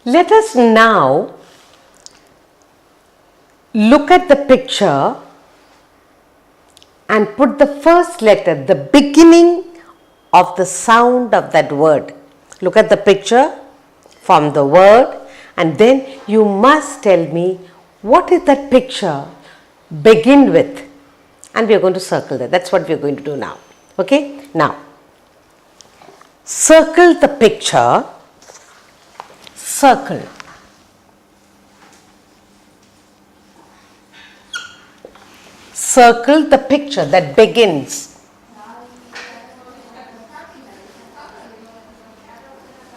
Let us now look at the picture and put the first letter, the beginning of the sound of that word. Look at the picture, form the word, and then you must tell me what is that picture begin with, and we are going to circle that. That's what we are going to do now. Okay, now circle the picture, circle. Circle the picture that begins.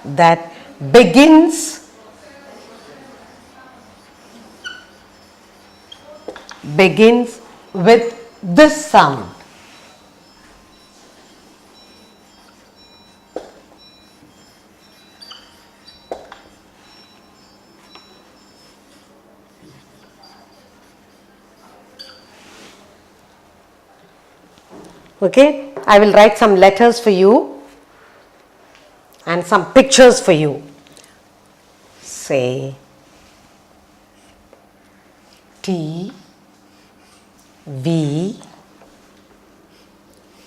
That begins with this sound. Okay, I will write some letters for you and some pictures for you. Say T, V,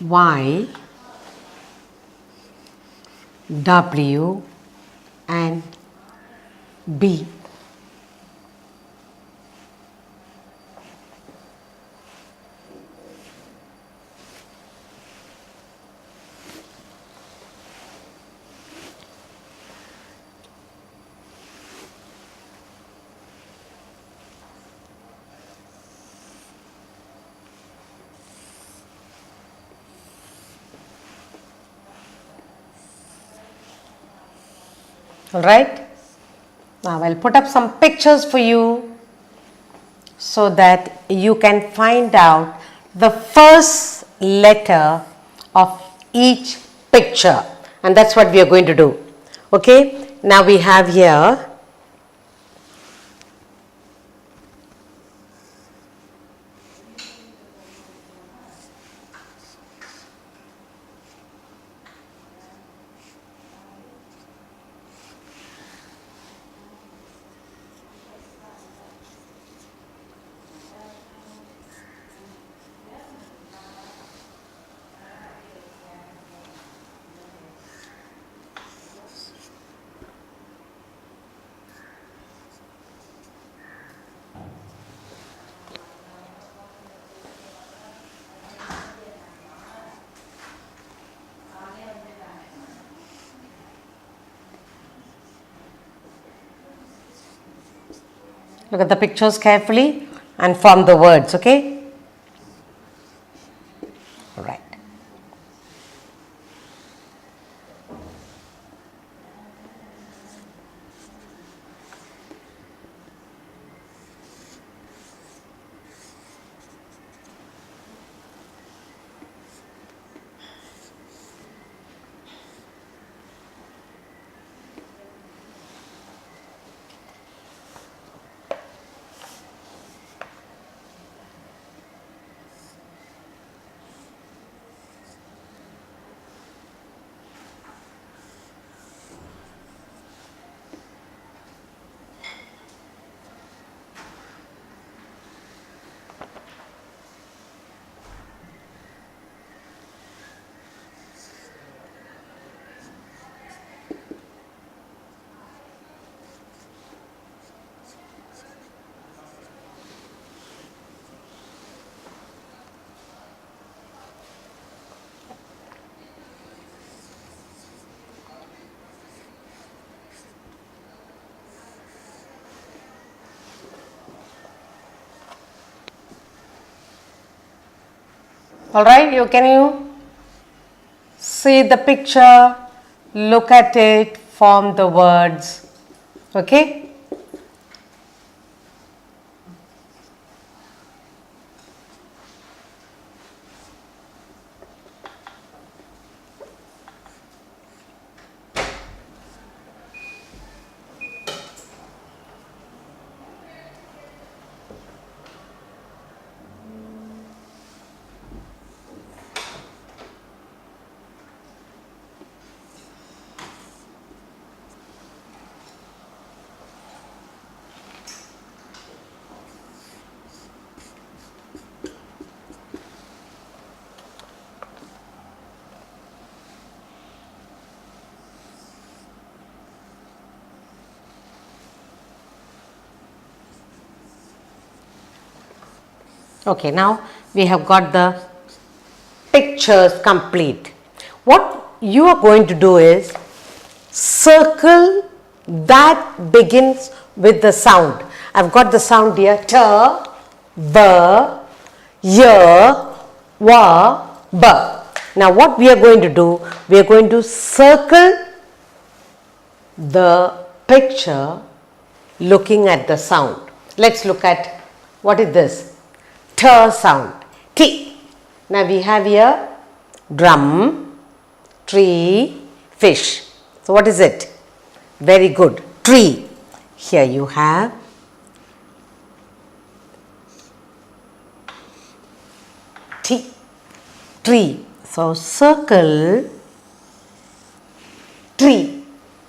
Y, W and B. Alright, now I'll put up some pictures for you so that you can find out the first letter of each picture, and that's what we are going to do. Okay, now we have here look at the pictures carefully and form the words, okay? Right. Alright, can you see the picture, look at it, form the words, okay? Okay, now we have got the pictures complete. What you are going to do is circle that begins with the sound. I've got the sound here: t, b, y, w, b. Now what we are going to do, we are going to circle the picture looking at the sound. Let's look at what is this? T sound. T. Now we have here drum, tree, fish. So what is it? Very good. Tree. Here you have T. Tree. So circle tree.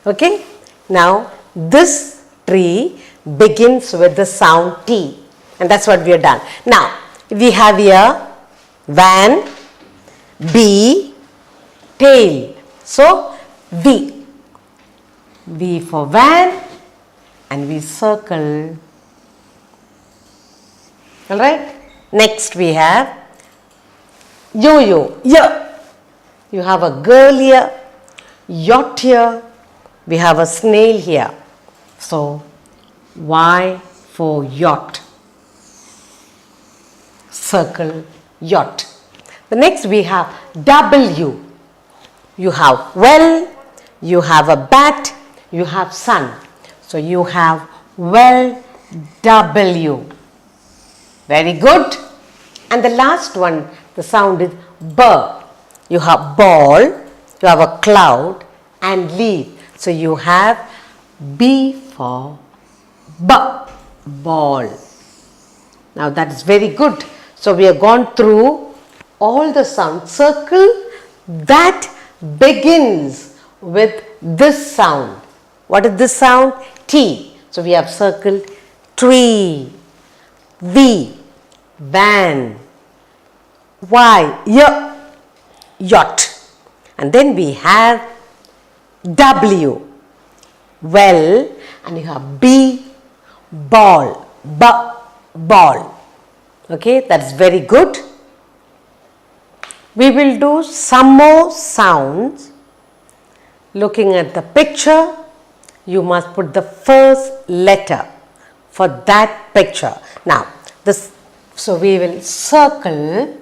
Okay. Now this tree begins with the sound T, and that's what we have done. Now we have here van, bee, tail. So V for van, and we circle. All right. Next we have yo-yo. Yeah. You have a girl here, yacht here. We have a snail here. So Y for yacht. Circle yacht. The next we have W. You have well, you have a bat, you have sun. So you have well W. Very good. And the last one, the sound is B. You have ball, you have a cloud and leaf. So you have B for B, ball. Now that is very good. So we have gone through all the sounds. Circle that begins with this sound. What is this sound? T. So we have circled tree, V, van, Y, yacht. And then we have W, well, and you have B, ball, ball. Okay, that's very good. We will do some more sounds. Looking at the picture, you must put the first letter for that picture. Now, so we will circle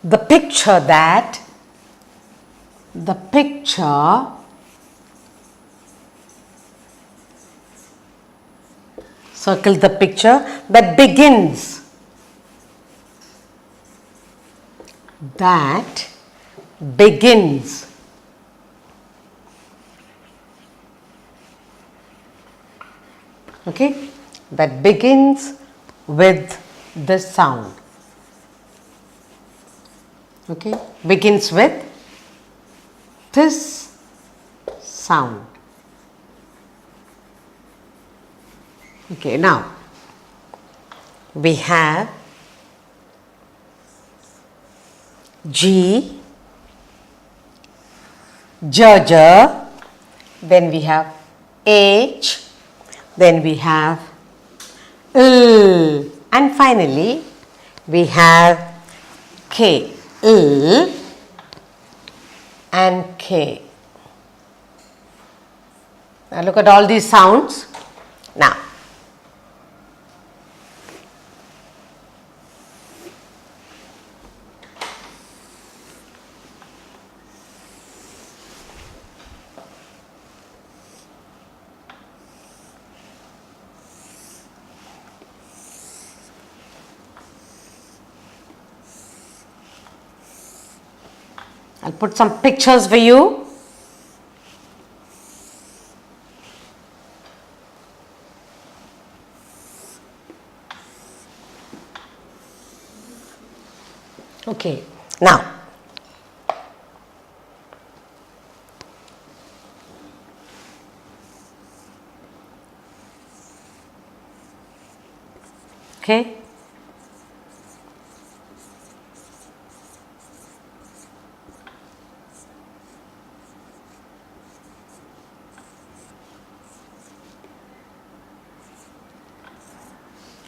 the picture circle the picture that begins okay, that begins with this sound. Okay, begins with this sound. Okay, now we have G, J, then we have H, then we have L, and finally we have K, L and K. Now look at all these sounds. Now I'll put some pictures for you. Okay, now okay.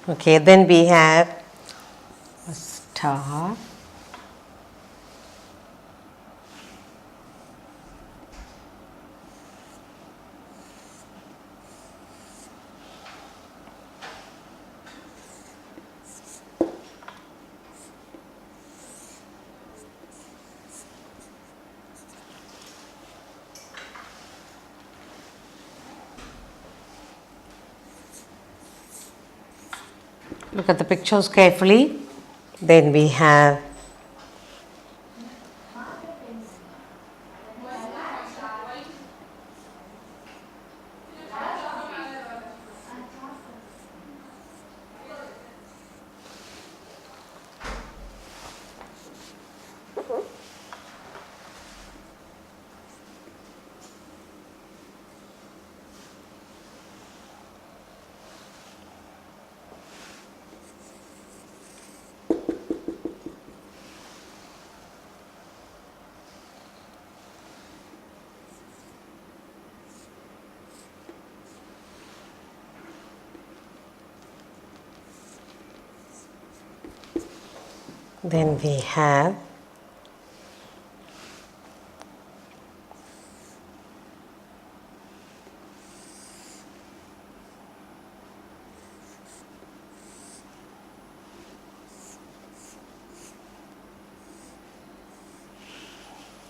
Okay, then we have a star. Look at the pictures carefully. Then we have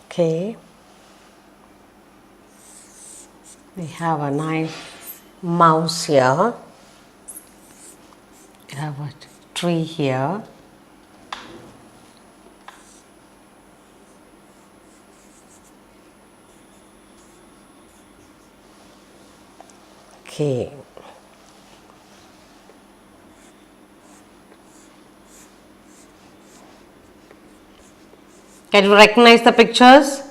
okay. We have a nice mouse here. We have a tree here. Okay. Can you recognize the pictures?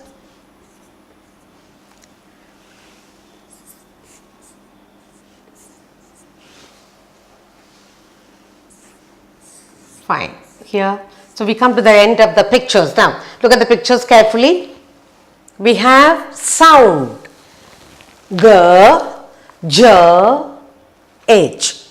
Fine. Here. So we come to the end of the pictures. Now, look at the pictures carefully. We have sound. G, J, H,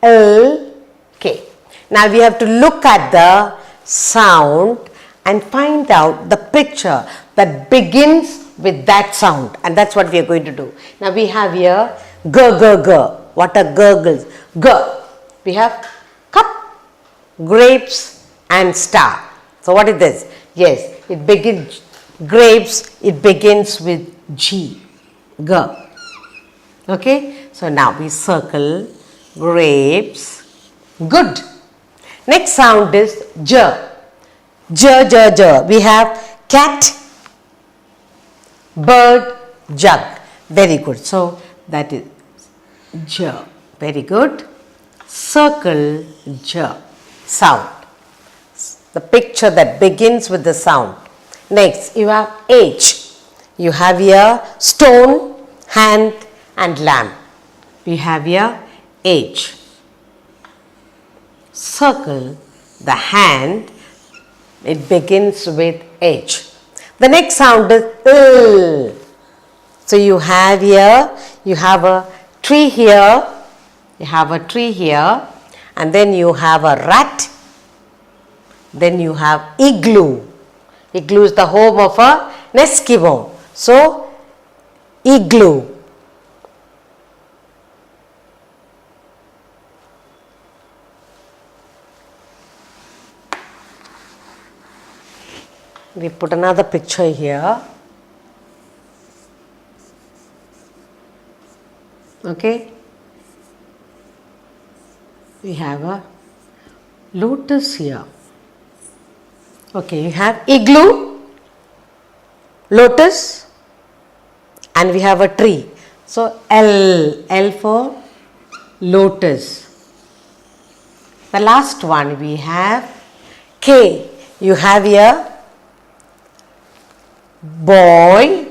L, K. Now we have to look at the sound and find out the picture that begins with that sound, and that's what we are going to do. Now we have here G, G, G. What are gurgles? G. We have cup, grapes and star. So what is this? Yes, it begins, grapes, it begins with G. G. Okay, so now we circle grapes. Good. Next sound is J. J, J, J. We have cat, bird, jug. Very good. So that is J. Very good. Circle J. Sound. The picture that begins with the sound. Next, you have H. You have here stone, hand and lamb. We have here H. Circle the hand. It begins with H. The next sound is L. So you have here, you have a tree here, you have a tree here, and then you have a rat, then you have igloo. Igloo is the home of a Eskimo. So igloo. We put another picture here. Okay. We have a lotus here. Okay, you have igloo, lotus, and we have a tree. So L for lotus. The last one we have K. You have here boy,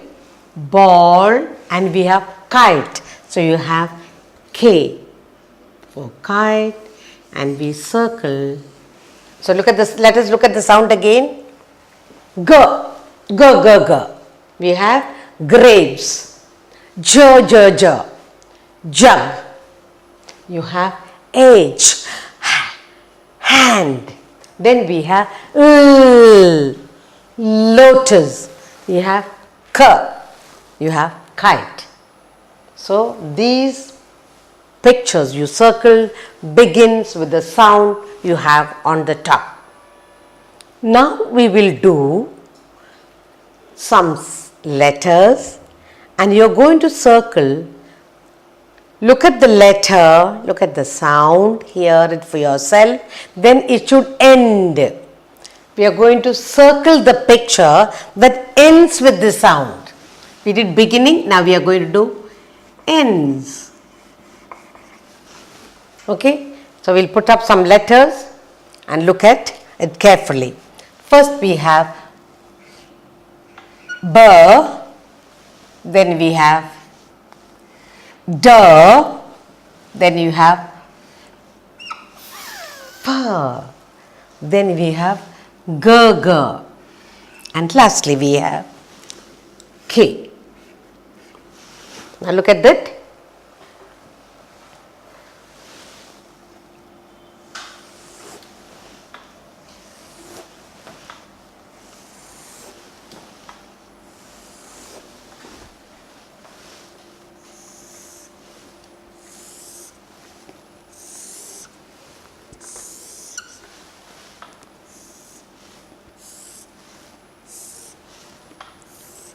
ball, and we have kite. So you have K for kite, and we circle. So look at this. Let us look at the sound again. G, G, G, G. We have grapes. J, J, J. Jug. You have H, hand. Then we have lotus. You have K. You have kite. So these pictures you circle begins with the sound you have on the top. Now we will do some letters and you are going to circle. Look at the letter, look at the sound, hear it for yourself, then it should end. We are going to circle the picture that ends with the sound. We did beginning, now we are going to do ends. Okay, so we'll put up some letters and look at it carefully. First we have B, then we have D, then you have F, then we have G, and lastly we have K. Now look at that.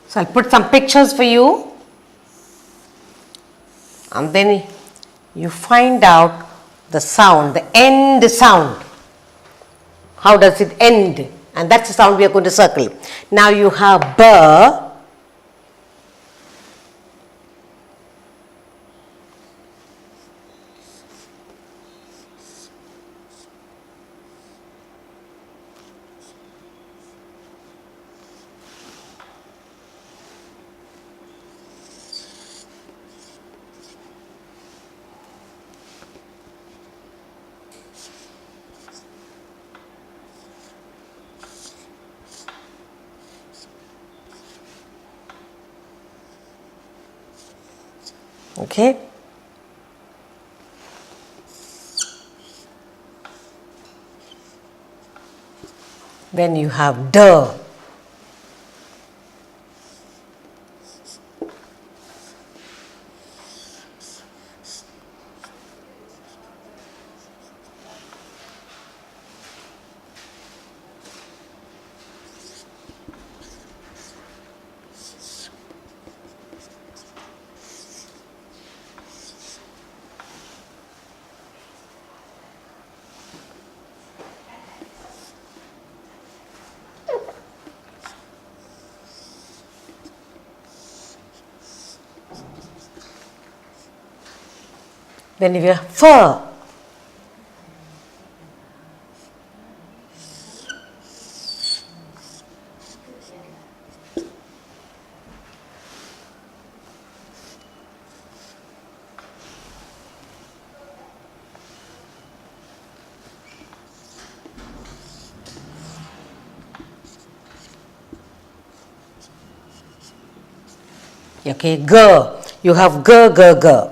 So I'll put some pictures for you and then you find out the sound, the end sound. How does it end? And that's the sound we are going to circle. Now you have B, okay. Then you have D. Then we have fur. Okay, G. You have G, G, G.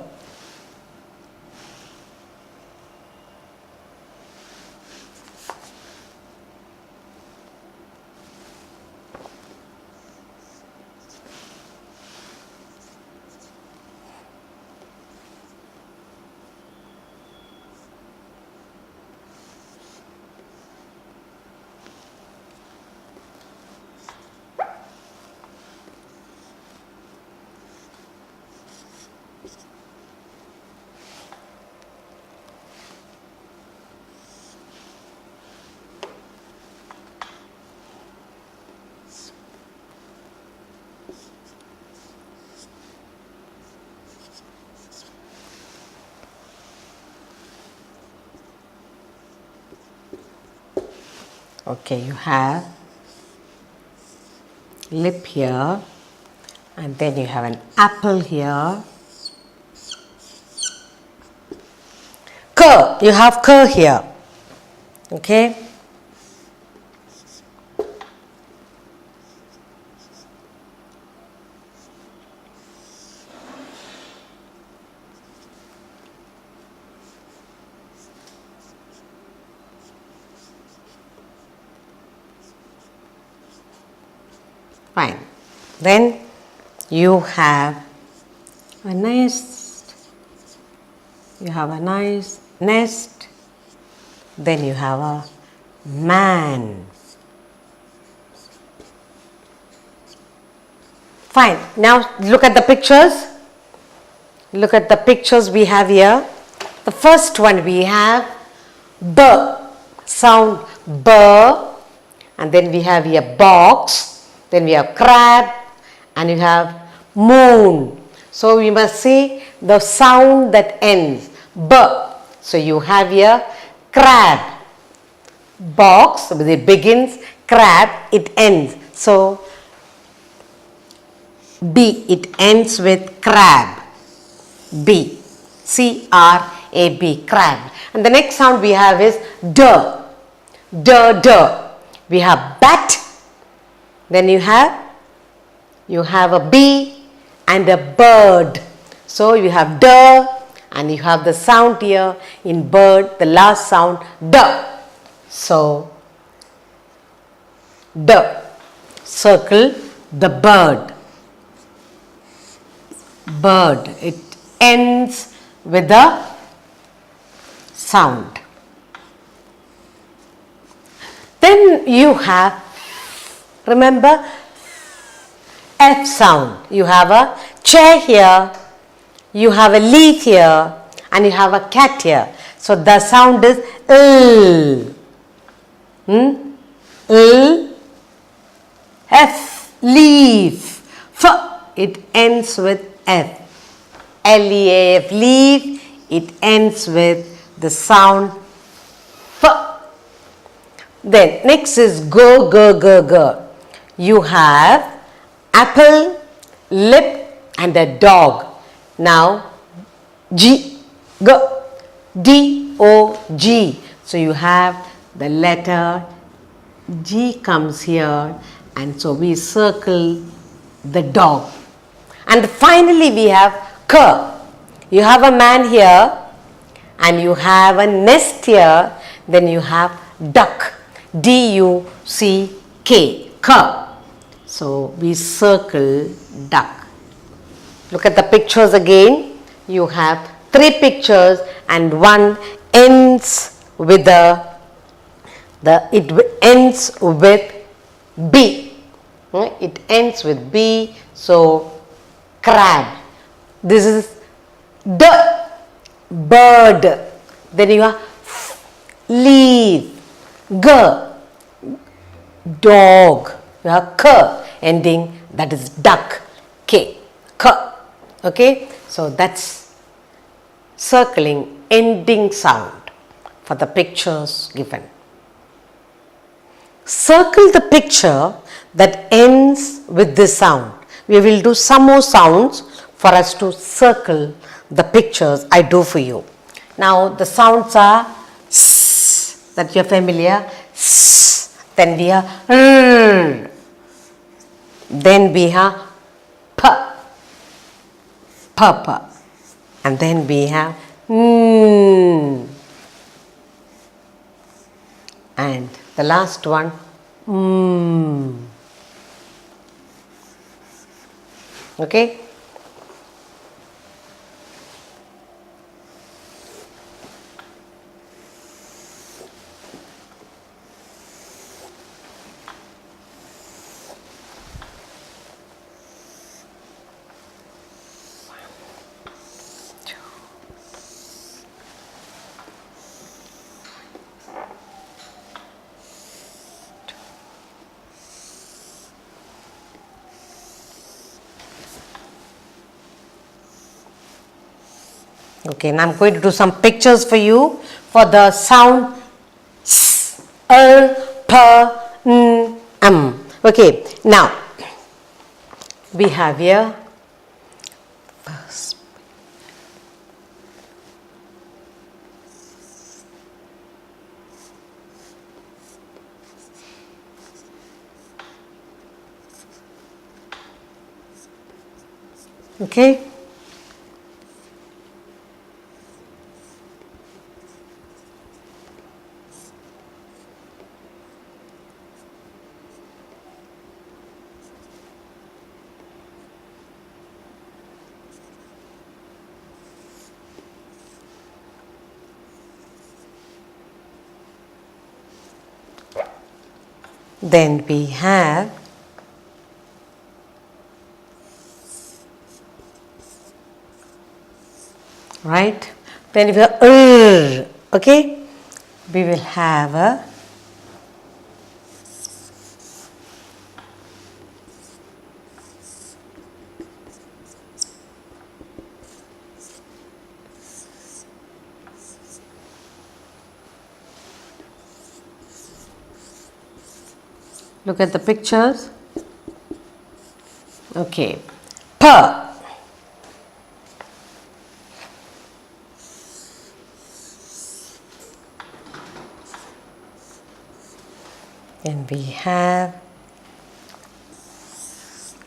Okay, you have lip here and then you have an apple here. K, you have K here. Okay. Fine. Then you have a nest. You have a nice nest. Then you have a man. Fine. Now look at the pictures. Look at the pictures we have here. The first one we have B, sound B, and then we have here box, then we have crab, and you have moon. So we must say the sound that ends B. So you have here crab, box, it begins, crab, it ends. So B, it ends with crab. B, C-R-A-B, crab. And the next sound we have is D, D, D. We have bat, then you have a bee and a bird. So you have D and you have the sound here in bird, the last sound D. So D, circle the bird. Bird, it ends with a sound. Then you have, remember, F sound. You have a chair here, you have a leaf here, and you have a cat here. So the sound is L. L. F, leaf. F, it ends with F. L-E-A-F, leaf, it ends with the sound F. Then next is go, go, go, go. You have apple, lip, and a dog. Now G, go, D-O-G. So you have the letter G comes here, and so we circle the dog. And finally we have K. You have a man here and you have a nest here, then you have duck, D-U-C-K, K. So we circle duck. Look at the pictures again. You have 3 pictures and one ends with it ends with B. It ends with B. So crab. This is D, bird. Then you have leaf, G, dog. You have K ending, that is duck, K, K. Okay, so that's circling ending sound for the pictures given. Circle the picture that ends with this sound. We will do some more sounds for us to circle the pictures I do for you. Now the sounds are S, that you are familiar, S. Then we have R. Then we have P, P. And then we have N. And the last one, Okay. Okay, now I'm going to do some pictures for you for the sound S, R, P, N, M. Okay, now we have here first. Okay. Then we have right. Then we have okay. We will have a look at the pictures. Okay. P. Then we have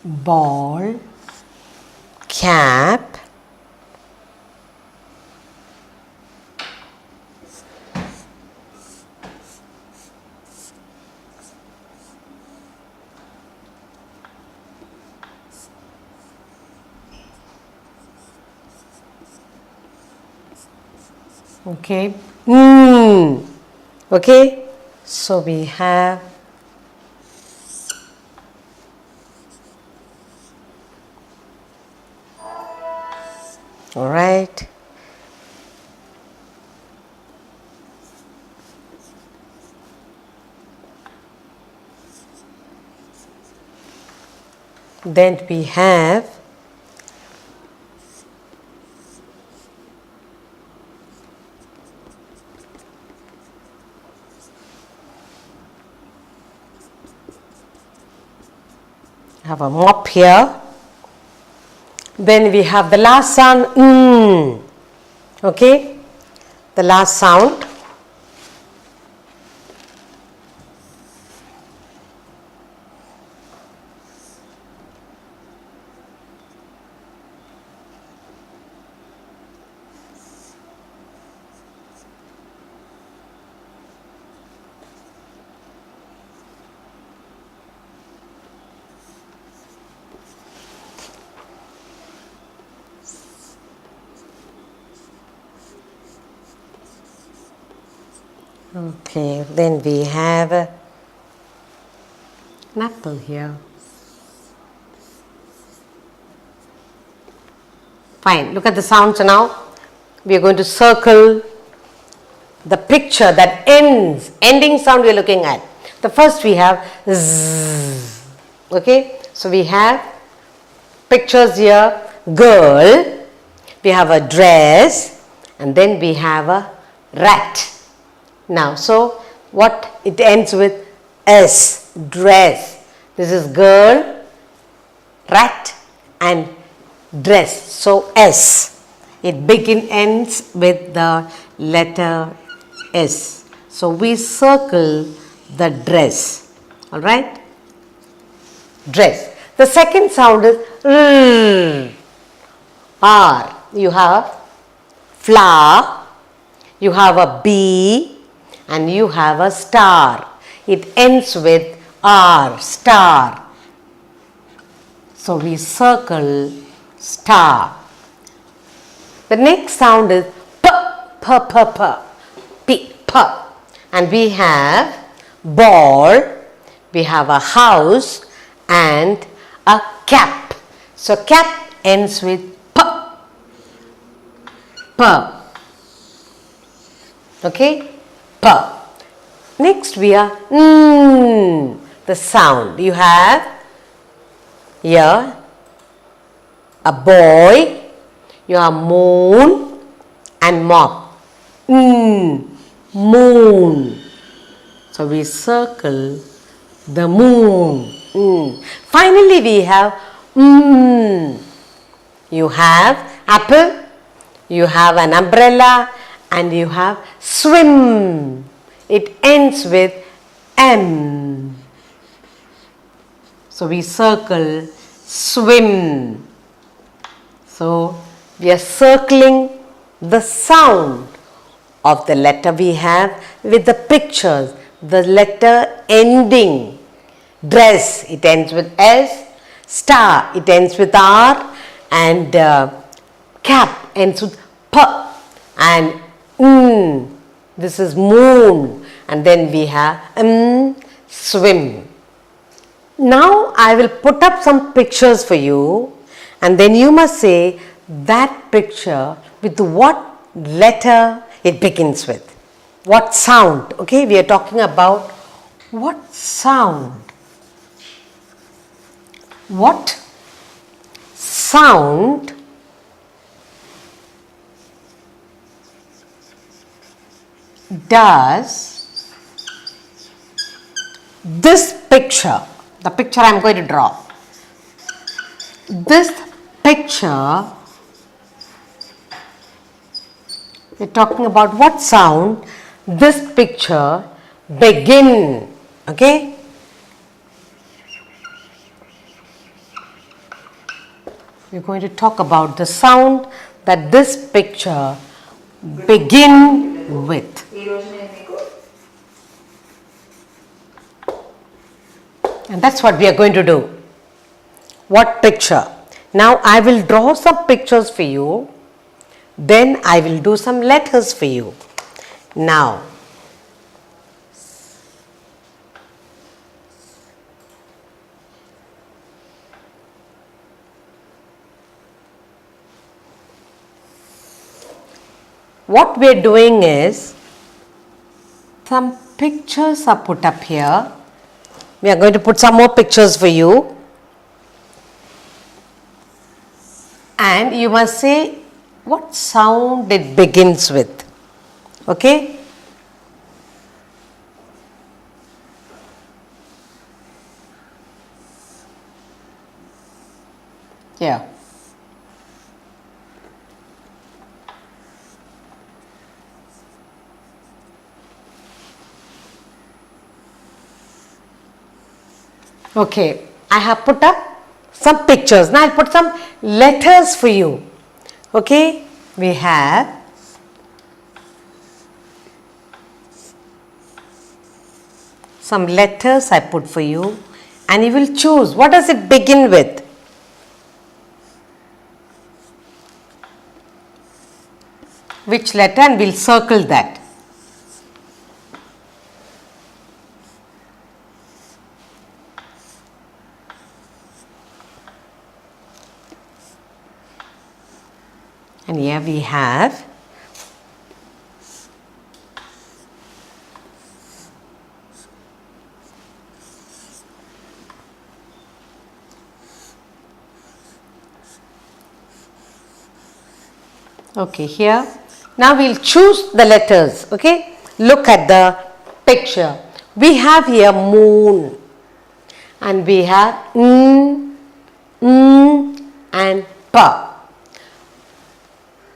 ball, cap, okay. Okay. So we have all right. Then we have a mop here. Then we have the last sound, okay, the last sound. Okay, then we have an apple here. Fine, look at the sounds now. We are going to circle the picture that ends, ending sound we are looking at. The first we have zzz. Okay, so we have pictures here, girl, we have a dress, and then we have a rat. Now, so what it ends with? S, dress. This is girl, rat and dress. So S. It ends with the letter S. So we circle the dress. Alright? Dress. The second sound is R. You have flower, you have a bee, and you have a star. It ends with R, star. So we circle star. The next sound is P, P, P, P, P, P. And we have ball, we have a house and a cap. So cap ends with P, P. Okay? P. Next we are the sound. You have here a boy, you have moon and mop. Moon. So we circle the moon. Finally we have you have apple, you have an umbrella, and you have swim. It ends with M. So we circle swim. So we are circling the sound of the letter we have with the pictures. The letter ending. Dress, it ends with S. Star, it ends with R. And cap ends with P. And this is moon. And then we have swim. Now I will put up some pictures for you, and then you must say that picture with what letter it begins with. What sound? Okay, we are talking about what sound. What sound does this picture, the picture I am going to draw, this picture, we are talking about what sound this picture begin, okay? We are going to talk about the sound that this picture begin with. And that's what we are going to do. What picture? Now I will draw some pictures for you. Then I will do some letters for you. Now, what we are doing is, some pictures are put up here. We are going to put some more pictures for you. And you must say what sound it begins with. Okay? Yeah. Okay, I have put up some pictures. Now I'll put some letters for you. Okay, we have some letters I put for you, and you will choose what does it begin with. Which letter, and we'll circle that. And here we have okay, here. Now we'll choose the letters. Okay, look at the picture. We have here moon, and we have and pa.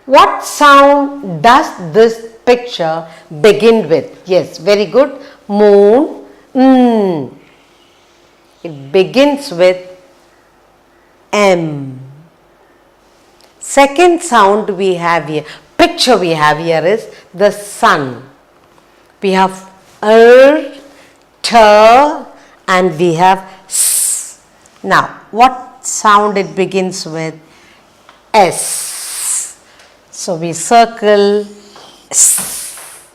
What sound does this picture begin with? Yes, very good. Moon. It begins with M. Second sound we have here, picture we have here is the sun. We have T, and we have S. Now, what sound it begins with? S. So we circle S.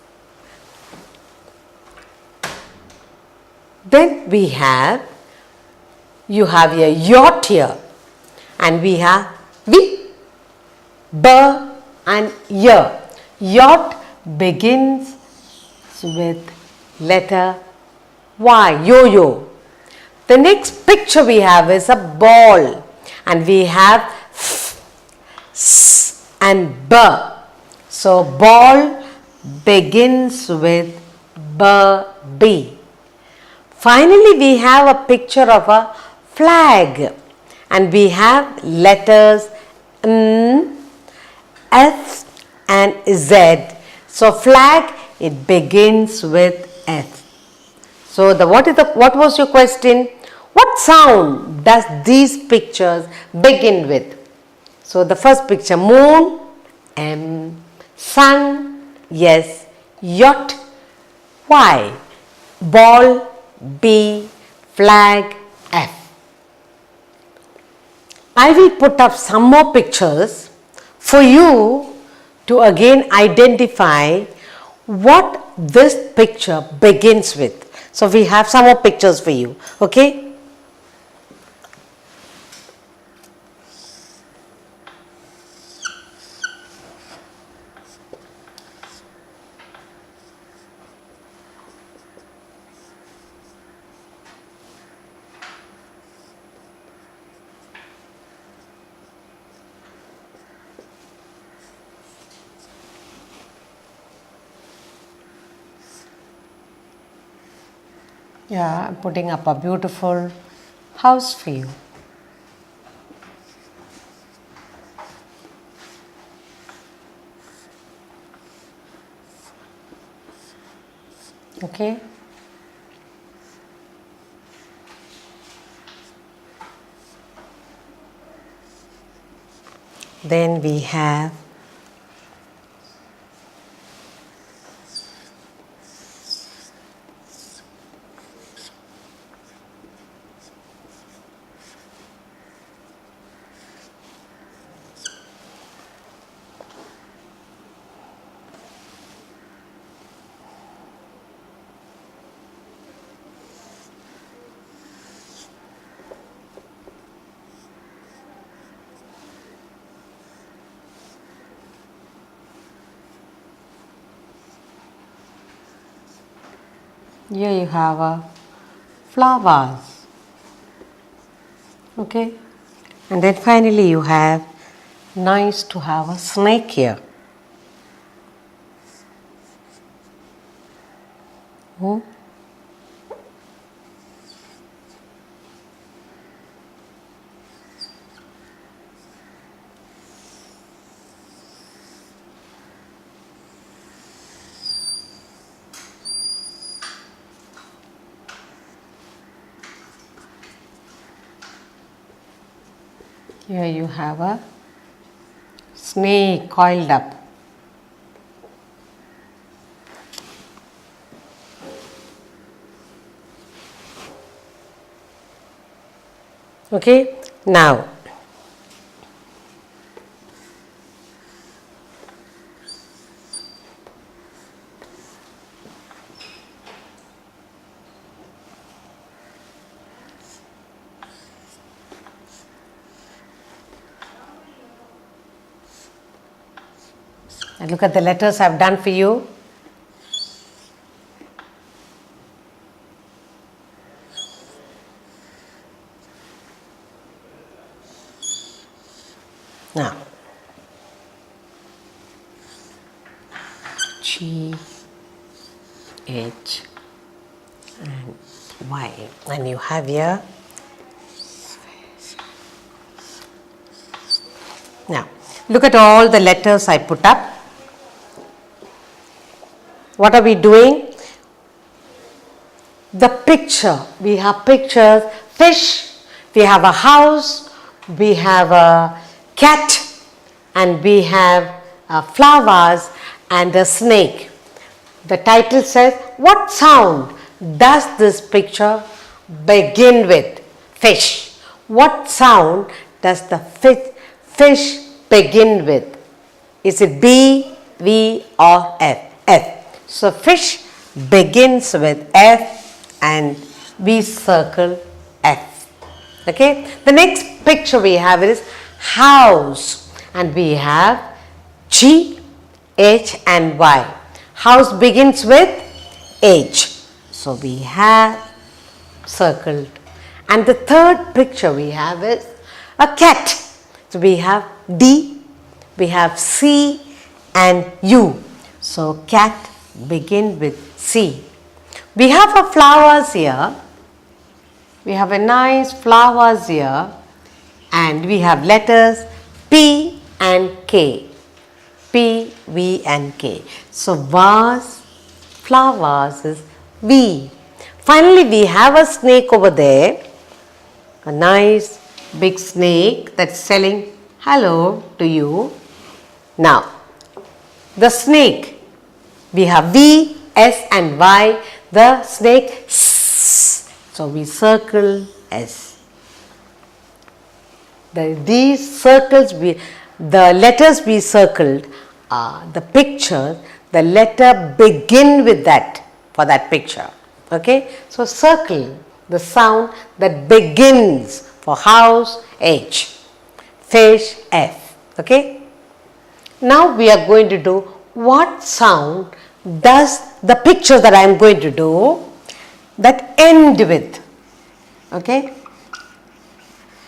Then we have, you have here yacht here, and we have V, B and Y. Yacht begins with letter Y, yo-yo. The next picture we have is a ball, and we have F, S and B. So ball begins with B. Finally, we have a picture of a flag, and we have letters F and Z. So flag, it begins with F. So what was your question? What sound does these pictures begin with? So the first picture, moon, M, sun, yes, yacht, Y, ball, B, flag, F. I will put up some more pictures for you to again identify what this picture begins with. So we have some more pictures for you. Okay. Yeah, I'm putting up a beautiful house for you. Okay. Then we have here you have a flower vase. Okay. And then finally you have nice to have a snake here. Here you have a snake coiled up. Okay, now and look at the letters I've done for you. Now, G, H and Y, and you have here. Now, look at all the letters I put up. What are we doing? The picture. We have pictures, fish, we have a house, we have a cat, and we have flowers and a snake. The title says, what sound does this picture begin with? Fish. What sound does the fish begin with? Is it B, V or F? F. So fish begins with F and we circle F. Okay. The next picture we have is house and we have G, H and Y. House begins with H. So we have circled. And the third picture we have is a cat. So we have D, we have C and U. So cat begin with C. We have a flowers here. We have a nice flowers here and we have letters P and K. P, V and K. So vase, flowers is V. Finally we have a snake over there. A nice big snake that's saying hello to you. Now the snake, we have V, S and Y. The snake S. So we circle S. These circles, the letters we circled are the picture. The letter begin with that for that picture. Okay, so circle the sound that begins for house H, fish F. Okay, now we are going to do what sound does the picture that I am going to do that end with. Okay,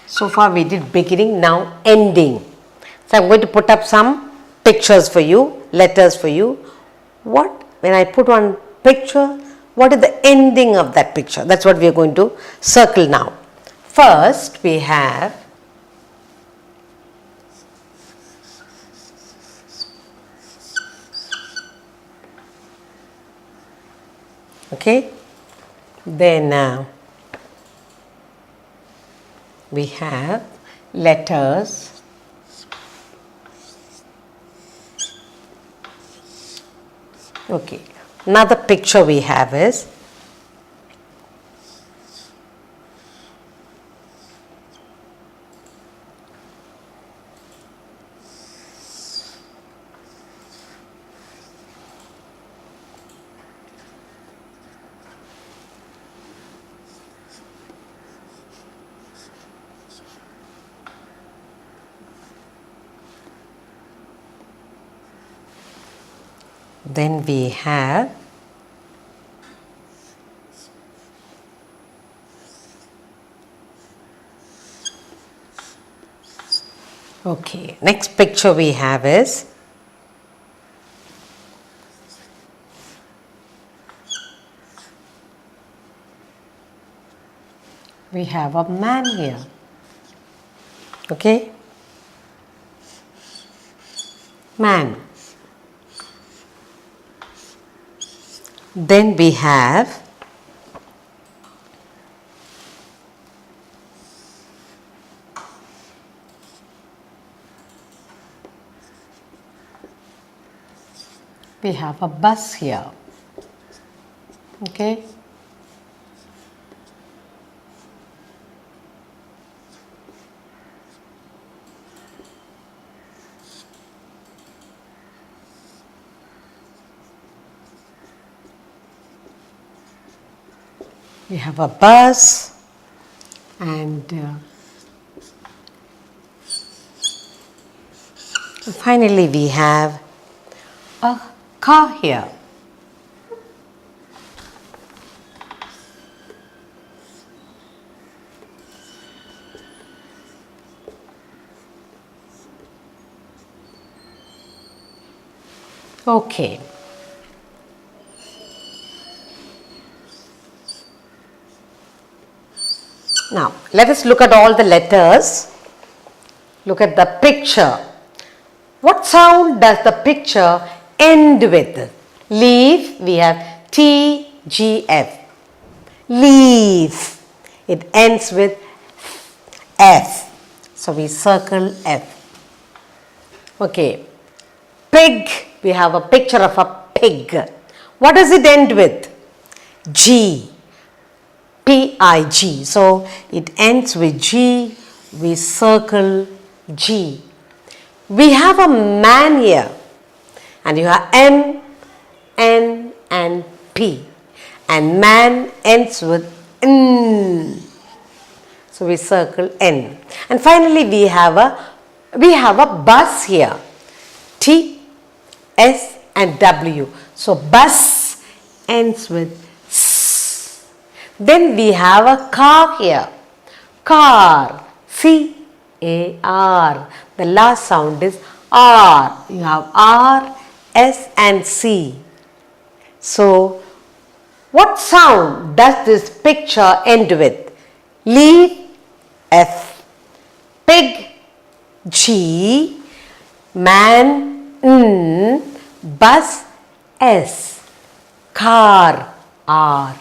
so far we did beginning, now ending. So I am going to put up some pictures for you, letters for you. When I put one picture, what is the ending of that picture? That's what we are going to circle now. First we have okay, then we have letters. Okay, another picture we have is then we have okay, next picture we have is we have a man here. Okay, man. Then we have a bus here. Okay, we have a bus, and finally we have a car here. Okay. Now, let us look at all the letters. Look at the picture. What sound does the picture end with? Leaf, we have T, G, F. Leaf. It ends with F. So, we circle F. Okay. Pig, we have a picture of a pig. What does it end with? G. P-I-G. So, it ends with G. We circle G. We have a man here, and you have M, N and P, and man ends with N. So, we circle N. And finally, we have a bus here, T, S and W. So, bus ends with S. Then we have a car here, car, C-A-R. The last sound is R. You have R, S and C. So, what sound does this picture end with? Leaf, F. Pig, G. Man, N. Bus, S. Car, R.